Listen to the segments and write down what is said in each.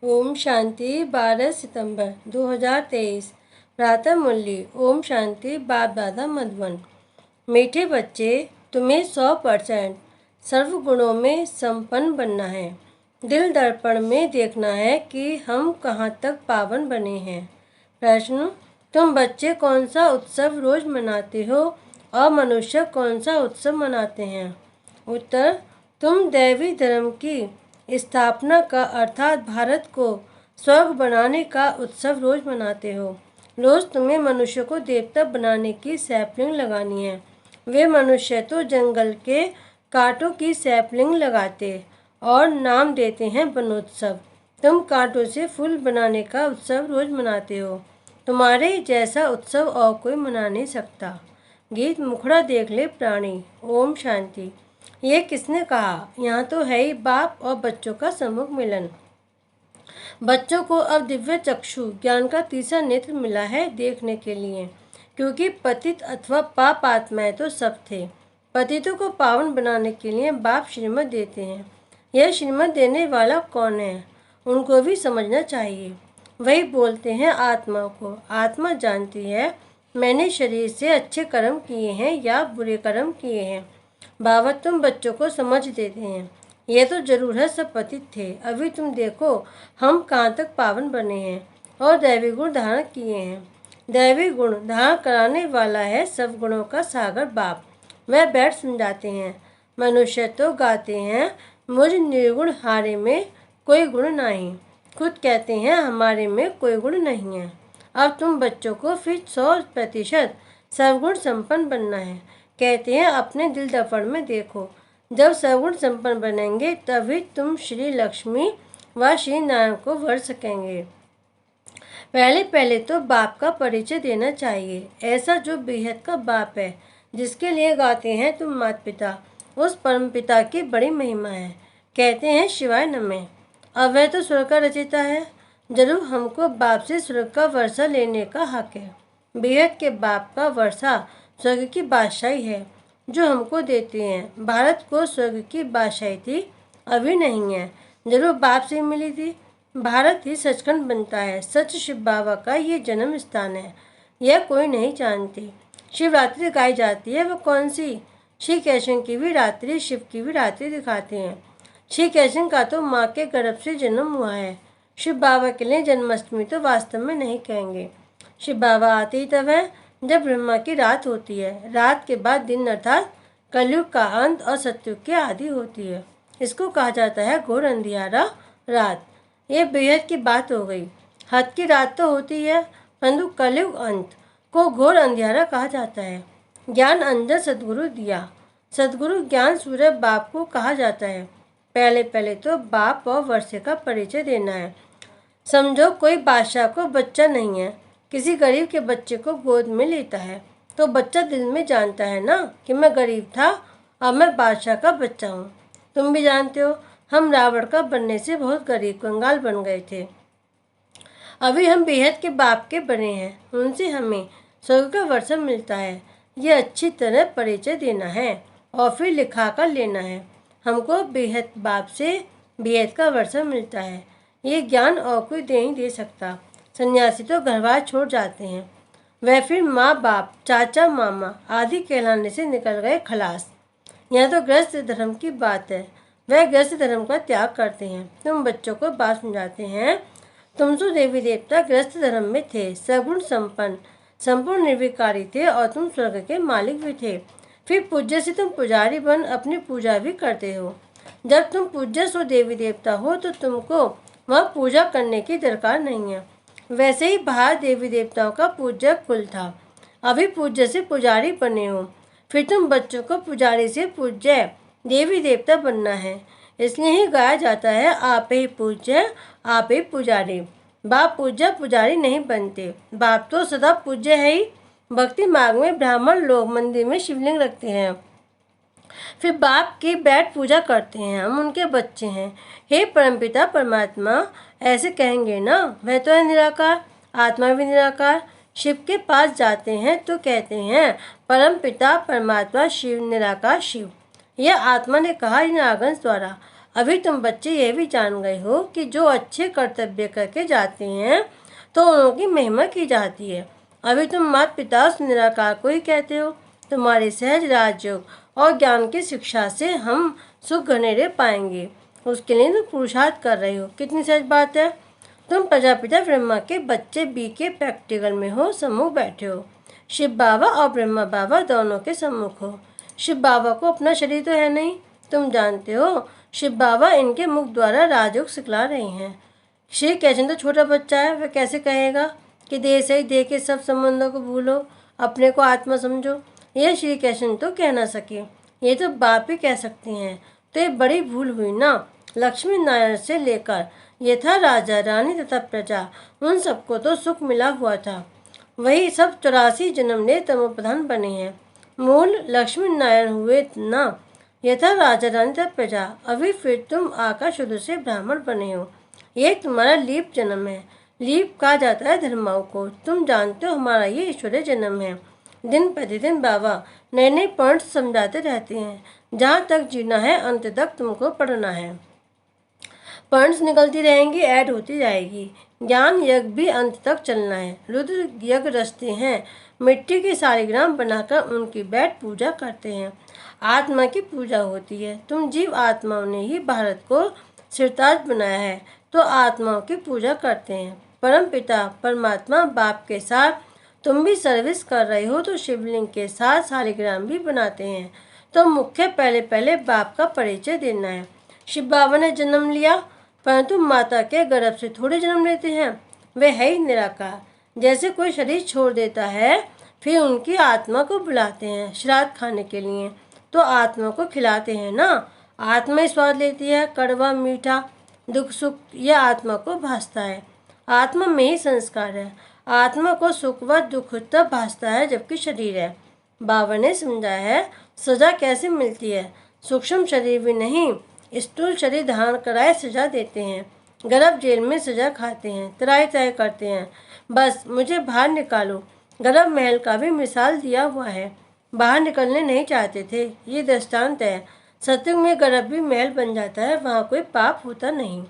ओम शांति 12 सितंबर 2023 प्रातः मुरली। ओम शांति बाप दादा मधुबन। मीठे बच्चे, तुम्हें 100% सर्व गुणों में संपन्न बनना है। दिल दर्पण में देखना है कि हम कहाँ तक पावन बने हैं। प्रश्न, तुम बच्चे कौन सा उत्सव रोज मनाते हो और मनुष्य कौन सा उत्सव मनाते हैं? उत्तर, तुम दैवी धर्म की स्थापना का अर्थात भारत को स्वर्ग बनाने का उत्सव रोज मनाते हो। रोज तुम्हें मनुष्य को देवता बनाने की सैपलिंग लगानी है। वे मनुष्य तो जंगल के कांटों की सैपलिंग लगाते और नाम देते हैं वनोत्सव। तुम कांटों से फूल बनाने का उत्सव रोज मनाते हो। तुम्हारे जैसा उत्सव और कोई मना नहीं सकता। गीत मुखड़ा देख ले प्राणी। ओम शांति। ये किसने कहा? यहाँ तो है ही बाप और बच्चों का सम्मुख मिलन। बच्चों को अब दिव्य चक्षु ज्ञान का तीसरा नेत्र मिला है देखने के लिए, क्योंकि पतित अथवा पाप आत्माएं तो सब थे। पतितों को पावन बनाने के लिए बाप श्रीमत देते हैं। यह श्रीमत देने वाला कौन है, उनको भी समझना चाहिए। वही बोलते हैं आत्मा को। आत्मा जानती है मैंने शरीर से अच्छे कर्म किए हैं या बुरे कर्म किए हैं। बाबा तुम बच्चों को समझ देते हैं। ये तो जरूर है सब पतित थे। अभी तुम देखो हम कहाँ तक पावन बने हैं और दैवी गुण धारण किए हैं। दैवी गुण धारण कराने वाला है सब गुणों का सागर बाप। वह बैठ समझाते हैं। मनुष्य तो गाते हैं मुझ निर्गुण हारे में कोई गुण नहीं। खुद कहते हैं हमारे में कोई गुण नहीं है। अब तुम बच्चों को फिर 100% सर्वगुण संपन्न बनना है। कहते हैं अपने दिल दर्पण में देखो। जब सर्वगुण संपन्न बनेंगे तभी तुम श्री लक्ष्मी व श्री नारायण को वर सकेंगे। पहले तो बाप का परिचय देना चाहिए। ऐसा जो बेहद का बाप है, जिसके लिए गाते हैं तुम माता पिता, उस परम पिता की बड़ी महिमा है। कहते हैं शिवाय नमः। अब वह तो स्वर्ग का रचयिता है। जरूर हमको बाप से स्वर्ग का वर्षा लेने का हक है। बेहद के बाप का वर्षा स्वर्ग की बादशाही है जो हमको देते हैं। भारत को स्वर्ग की बादशाही थी, अभी नहीं है, जरूर बाप से मिली थी। भारत ही सचखंड बनता है। सच शिव बाबा का ये जन्म स्थान है, यह कोई नहीं जानती। शिवरात्रि गाई जाती है, वह कौन सी? श्री कृष्ण की भी रात्रि, शिव की भी रात्रि दिखाते हैं। श्री कृष्ण का तो माँ के गर्भ से जन्म हुआ है। शिव बाबा के लिए जन्माष्टमी तो वास्तव में नहीं कहेंगे। शिव बाबा आते ही तब है जब ब्रह्मा की रात होती है। रात के बाद दिन अर्थात कलयुग का अंत और सतयुग की आदि होती है। इसको कहा जाता है घोर अंधियारा रात। ये बेहद की बात हो गई। हद की रात तो होती है, परंतु कलयुग अंत को घोर अंधियारा कहा जाता है। ज्ञान अंजन सदगुरु दिया। सदगुरु ज्ञान सूर्य बाप को कहा जाता है। पहले तो बाप और वर्षे का परिचय देना है। समझो कोई बादशाह को बच्चा नहीं है, किसी गरीब के बच्चे को गोद में लेता है तो बच्चा दिल में जानता है ना कि मैं गरीब था और मैं बादशाह का बच्चा हूँ। तुम भी जानते हो हम रावण का बनने से बहुत गरीब कंगाल बन गए थे। अभी हम बेहद के बाप के बने हैं, उनसे हमें स्वर्ग का वर्षा मिलता है। ये अच्छी तरह परिचय देना है और फिर लिखा कर लेना है। हमको बेहद बाप से बेहद का वर्षा मिलता है। ये ज्ञान और कोई नहीं दे सकता। सन्यासी तो घरबार छोड़ जाते हैं, वह फिर माँ बाप चाचा मामा आदि कहलाने से निकल गए खलास। यहाँ तो गृहस्थ धर्म की बात है, वह गृहस्थ धर्म का त्याग करते हैं। तुम बच्चों को बात समझाते हैं। तुम तो देवी देवता गृहस्थ धर्म में थे, सगुण संपन्न संपूर्ण निर्विकारी थे और तुम स्वर्ग के मालिक भी थे। फिर पूज्य से तुम पुजारी बन अपनी पूजा भी करते हो। जब तुम पूज्य सो देवी देवता हो तो तुमको वहाँ पूजा करने की दरकार नहीं है। वैसे ही बाहर देवी देवताओं का पूज्य कुल था, अभी पूज्य से पुजारी बने हो। फिर तुम बच्चों को पुजारी से पूज्य देवी देवता बनना है। इसलिए ही गाया जाता है आप ही पूज्य आप ही पुजारी। बाप पूज्य पुजारी नहीं बनते, बाप तो सदा पूज्य है ही। भक्ति मार्ग में ब्राह्मण लोग मंदिर में शिवलिंग रखते हैं, फिर बाप की बैठ पूजा करते हैं। हम उनके बच्चे हैं। हे परमपिता परमात्मा ऐसे कहेंगे ना, वह तो है निराकार, आत्मा भी निराकार। शिव के पास जाते हैं तो कहते हैं परमपिता परमात्मा शिव निराकार शिव। यह आत्मा ने कहा इन आगंस द्वारा। अभी तुम बच्चे ये भी जान गए हो कि जो अच्छे कर्तव्य करके जाते हैं तो उनकी महिमा की जाती है। अभी तुम माता पिता उस निराकार को ही कहते हो। तुम्हारे सहज राजयोग और ज्ञान की शिक्षा से हम सुख घनेरे पाएंगे, उसके लिए तुम पुरुषार्थ कर रहे हो। कितनी सच बात है। तुम प्रजापिता ब्रह्मा के बच्चे बी के प्रैक्टिकल में हो, सम्मुख बैठे हो। शिव बाबा और ब्रह्मा बाबा दोनों के सम्मुख हो। शिव बाबा को अपना शरीर तो है नहीं, तुम जानते हो। शिव बाबा इनके मुख द्वारा राजयोग सिखला रहे हैं। श्री कृष्ण तो छोटा बच्चा है, वह कैसे कहेगा कि देह से ही देह के सब संबंधों को भूलो, अपने को आत्मा समझो। यह श्री कृष्ण तो कह ना सके, ये तो बाप ही कह सकते हैं। तो ये बड़ी भूल हुई ना। लक्ष्मी नारायण से लेकर यथा राजा रानी तथा प्रजा, उन सबको तो सुख मिला हुआ था। वही सब 84 जन्म ले तमोप्रधान बने हैं। मूल लक्ष्मी नारायण हुए ना, यथा राजा रानी तथा प्रजा। अभी फिर तुम आकाश शुद्ध से ब्राह्मण बने हो। ये तुम्हारा लीप जन्म है। लीप कहा जाता है धर्माओं को। तुम जानते हो हमारा ये ईश्वरीय जन्म है। दिन प्रतिदिन बाबा नए नए पॉइंट्स समझाते रहते हैं। जहाँ तक जीना है अंत तक तुमको पढ़ना है। पॉइंट्स निकलती रहेंगी, ऐड होती जाएगी। ज्ञान यज्ञ भी अंत तक चलना है। रुद्र यज्ञ रचते हैं, मिट्टी के सालिग्राम बनाकर उनकी बैठ पूजा करते हैं। आत्मा की पूजा होती है। तुम जीव आत्माओं ने ही भारत को सिरताज बनाया है, तो आत्माओं की पूजा करते हैं। परम पिता परमात्मा बाप के साथ तुम भी सर्विस कर रहे हो, तो शिवलिंग के साथ सालिग्राम भी बनाते हैं। तो मुख्य पहले पहले बाप का परिचय देना है। शिव बाबा ने जन्म लिया, परंतु माता के गर्भ से थोड़े जन्म लेते हैं। वे है ही निराकार। जैसे कोई शरीर छोड़ देता है, फिर उनकी आत्मा को बुलाते हैं श्राद्ध खाने के लिए, तो आत्मा को खिलाते हैं ना। आत्मा ही स्वाद लेती है, कड़वा मीठा दुख सुख यह आत्मा को भासता है। आत्मा में ही संस्कार है। आत्मा को सुख व दुख तब भासता है जबकि शरीर है। बाबा ने समझाया है सजा कैसे मिलती है। सूक्ष्म शरीर भी नहीं, स्थूल शरीर धारण कराए सजा देते हैं। गर्भ जेल में सजा खाते हैं, त्राही त्राही करते हैं, बस मुझे बाहर निकालो। गर्भ महल का भी मिसाल दिया हुआ है। बाहर निकलने नहीं चाहते थे, ये दृष्टांत है। सत्युग में गर्भ भी महल बन जाता है, वहाँ कोई पाप होता नहीं।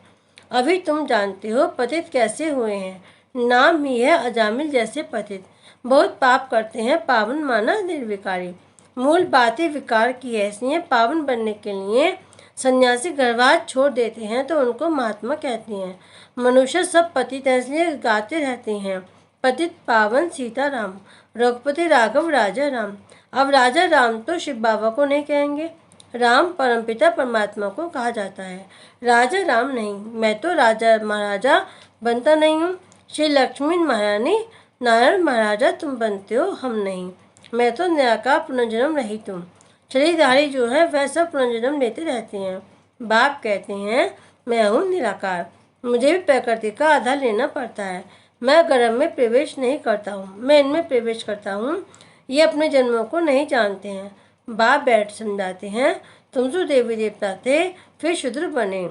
अभी तुम जानते हो पतित कैसे हुए हैं। नाम ही है अजामिल जैसे पतित। बहुत पाप करते हैं, पावन माना निर्विकारी। मूल बात ही विकार की है, इसलिए पावन बनने के लिए सन्यासी गर्भवास छोड़ देते हैं तो उनको महात्मा कहते हैं। मनुष्य सब पतित हैं, इसलिए गाते रहते हैं पतित पावन सीताराम, रघुपति राघव राजा राम। अब राजा राम तो शिव बाबा को नहीं कहेंगे, राम परमपिता परमात्मा को कहा जाता है, राजा राम नहीं। मैं तो राजा महाराजा बनता नहीं हूँ। श्री लक्ष्मी महारानी नारायण महाराजा तुम बनते हो, हम नहीं। मैं तो निराकार पुनर्जन्म रहित हूँ। शरीरधारी जो है वह सब पुनर्जन्म लेते रहते हैं। बाप कहते हैं मैं हूँ निराकार, मुझे भी प्रकृति का आधार लेना पड़ता है। मैं गर्भ में प्रवेश नहीं करता हूँ, मैं इनमें प्रवेश करता हूँ। ये अपने जन्मों को नहीं जानते हैं। बाप बैठ समझाते हैं तुम जो देवी देवता थे फिर शूद्र बने,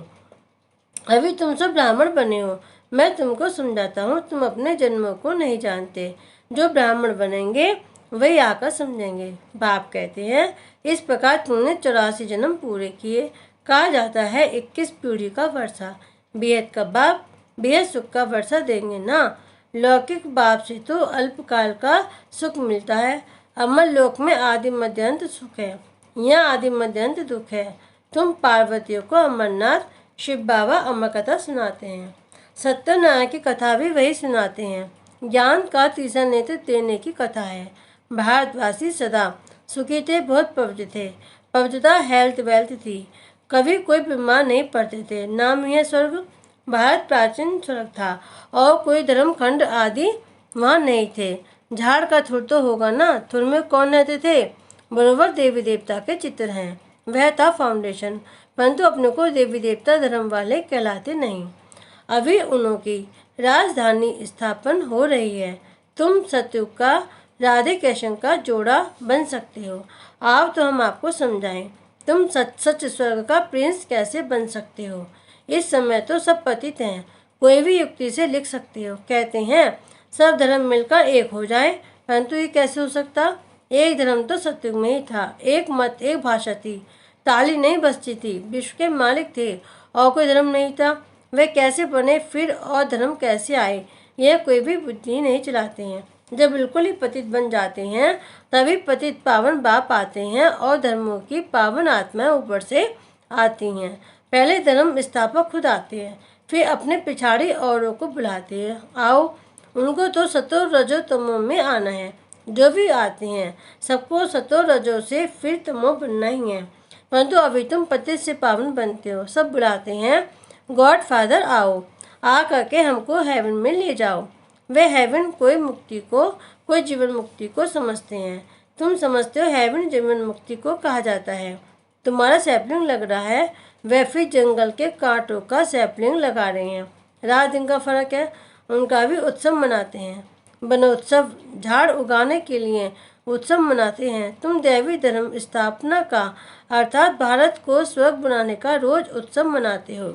अभी तुम सब ब्राह्मण बने हो। मैं तुमको समझाता हूँ, तुम अपने जन्मों को नहीं जानते। जो ब्राह्मण बनेंगे वही आकर समझेंगे। बाप कहते हैं इस प्रकार तुमने 84 जन्म पूरे किए। कहा जाता है 21 पीढ़ी का वर्षा। बेहद का बाप बेहद सुख का वर्षा देंगे ना। लौकिक बाप से तो अल्पकाल का सुख मिलता है, अमर लोक में आदि मध्यांत सुख है, यहाँ आदि मध्यांत दुख है। तुम पार्वतियों को अमरनाथ शिव बाबा अमर कथा सुनाते हैं, सत्यनारायण की कथा भी वही सुनाते हैं। ज्ञान का तीसरा नेत्र देने की कथा है। भारतवासी सदा सुखी थे, बहुत पवित्र थे। पवित्रता हेल्थ वेल्थ थी, कभी कोई बीमार नहीं पड़ते थे। नाम ही है स्वर्ग। भारत प्राचीन स्वर्ग था और कोई धर्मखंड आदि वहाँ नहीं थे। झाड़ का थुर तो होगा ना, थुर में कौन रहते थे? बरोबर देवी देवता के चित्र हैं, वह था फाउंडेशन। परंतु अपने को देवी देवता धर्म वाले कहलाते नहीं। अभी उन्हों की राजधानी स्थापन हो रही है। तुम सतयुग का राधे कृष्ण का जोड़ा बन सकते हो। आओ तो हम आपको समझाएं, तुम सच स्वर्ग का प्रिंस कैसे बन सकते हो। इस समय तो सब पतित हैं, कोई भी युक्ति से लिख सकते हो। कहते हैं सब धर्म मिलकर एक हो जाए, परंतु ये कैसे हो सकता? एक धर्म तो सतयुग में ही था, एक मत एक भाषा थी। ताली नहीं बजती थी, विश्व के मालिक थे और कोई धर्म नहीं था। वे कैसे बने फिर और धर्म कैसे आए, यह कोई भी बुद्धि नहीं चलाते हैं। जब बिल्कुल ही पतित बन जाते हैं तभी पतित पावन बाप आते हैं और धर्मों की पावन आत्माएं ऊपर से आती हैं। पहले धर्म स्थापक खुद आते हैं, फिर अपने पिछाड़ी औरों को बुलाते हैं। आओ, उनको तो सतो रजो तमो में आना है। जो भी आते हैं सबको सतो रजो से फिर तमो बनना ही है। परंतु अभी तुम पतित से पावन बनते हो। सब बुलाते हैं, गॉड फादर आओ, आ करके हमको हेवन में ले जाओ। वे हेवन कोई मुक्ति को, कोई जीवन मुक्ति को समझते हैं। तुम समझते हो हेवन जीवन मुक्ति को कहा जाता है। तुम्हारा सैपलिंग लग रहा है, वे फिर जंगल के कांटों का सैपलिंग लगा रहे हैं। रात दिन का फर्क है, उनका भी उत्सव मनाते हैं। बनोत्सव झाड़ उगाने के लिए उत्सव मनाते हैं। तुम दैवी धर्म स्थापना का अर्थात भारत को स्वर्ग बनाने का रोज उत्सव मनाते हो।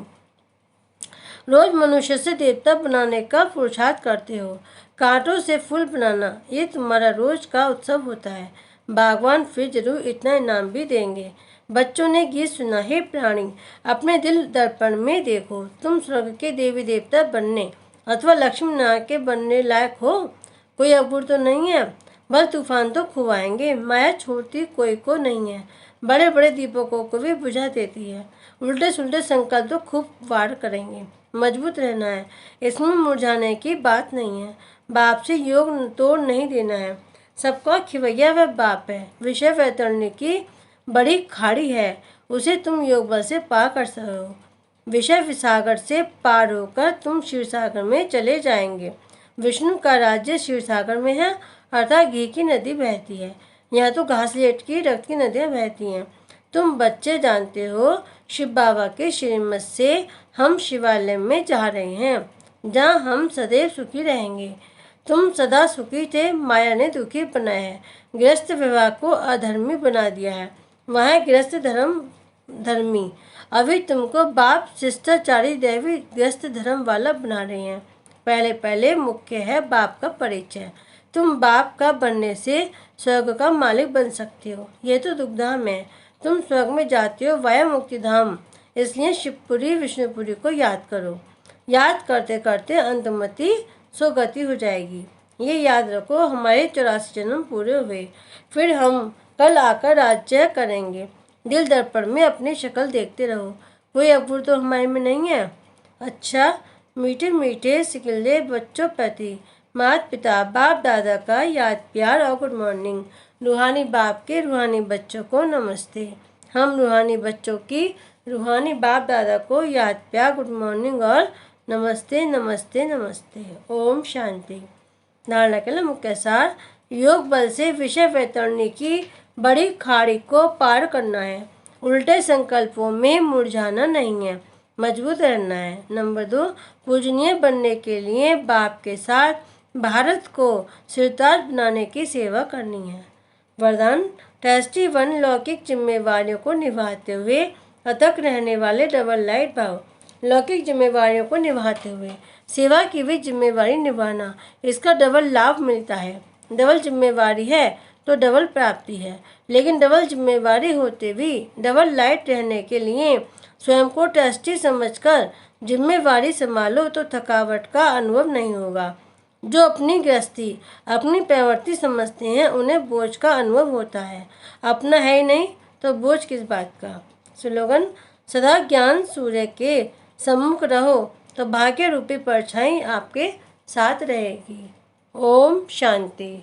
रोज मनुष्य से देवता बनाने का पुरुषार्थ करते हो। कांटों से फूल बनाना ये तुम्हारा रोज का उत्सव होता है। भगवान फिर जरूर इतना इनाम भी देंगे। बच्चों ने गीत सुना, हे प्राणी अपने दिल दर्पण में देखो, तुम स्वर्ग के देवी देवता बनने अथवा लक्ष्मी नारायण के बनने लायक हो। कोई अबूर तो नहीं है, बस तूफान तो खुआएंगे। माया छोड़ती कोई को नहीं है, बड़े बड़े दीपकों को भी बुझा देती है। उल्टे सुल्टे संकल्प तो खूब वार करेंगे। मजबूत रहना है, इसमें मुरझाने की बात नहीं है। बाप से योग तोड़ नहीं देना है। सबका खिवैया वह बाप है। विषय वैतरणी की बड़ी खाड़ी है, उसे तुम योग बल से पार कर सको। विषय सागर से पार होकर तुम शिव सागर में चले जाएंगे। विष्णु का राज्य शिव सागर में है, अर्थात घी की नदी बहती है। यहाँ तो घासलेट की रक्त की नदियाँ बहती हैं। तुम बच्चे जानते हो, शिव बाबा के श्रीमत से हम शिवालय में जा रहे हैं, जहाँ हम सदैव सुखी रहेंगे। तुम सदा सुखी थे, माया ने दुखी बनाया है। गृहस्थ विवाह को अधर्मी बना दिया है, वहाँ गृहस्थ धर्मी। अभी तुमको बाप शिष्टाचारी दैवी गृहस्थ धर्म वाला बना रहे हैं। पहले पहले मुख्य है बाप का परिचय। तुम बाप का बनने से स्वर्ग का मालिक बन सकते हो। ये तो दुखधाम है, तुम स्वर्ग में जाते हो वाया मुक्ति धाम। इसलिए शिवपुरी विष्णुपुरी को याद करो। याद करते करते अंतमति सुगति हो जाएगी। ये याद रखो, हमारे 84 जन्म पूरे हुए, फिर हम कल आकर राज्य करेंगे। दिल दर्पण में अपनी शक्ल देखते रहो, कोई अबूर तो हमारे में नहीं है। अच्छा, मीठे मीठे सिकिल्ले बच्चों प्रति माता पिता बाप दादा का याद प्यार और गुड मॉर्निंग। रूहानी बाप के रूहानी बच्चों को नमस्ते। हम रूहानी बच्चों की रूहानी बाप दादा को याद प्यार गुड मॉर्निंग और नमस्ते नमस्ते नमस्ते। ओम शांति। धारणा के लिए मुख्य सार, योग बल से विषय वैतरणी की बड़ी खाड़ी को पार करना है। उल्टे संकल्पों में मुरझाना नहीं है, मजबूत रहना है। नंबर 2, पूजनीय बनने के लिए बाप के साथ भारत को सिरताज बनाने की सेवा करनी है। वरदान, टेस्टी 1 लौकिक जिम्मेवारियों को निभाते हुए अथक रहने वाले डबल लाइट भाव। लौकिक जिम्मेवारियों को निभाते हुए सेवा की भी जिम्मेवारी निभाना, इसका डबल लाभ मिलता है। डबल जिम्मेवारी है तो डबल प्राप्ति है, लेकिन डबल जिम्मेवारी होते भी डबल लाइट रहने के लिए स्वयं को टेस्टी समझकर जिम्मेवारी संभालो तो थकावट का अनुभव नहीं होगा। जो अपनी गृहस्थी अपनी प्रवृत्ति समझते हैं उन्हें बोझ का अनुभव होता है। अपना है ही नहीं तो बोझ किस बात का। स्लोगन, सदा ज्ञान सूर्य के सम्मुख रहो तो भाग्य रूपी परछाई आपके साथ रहेगी। ओम शांति।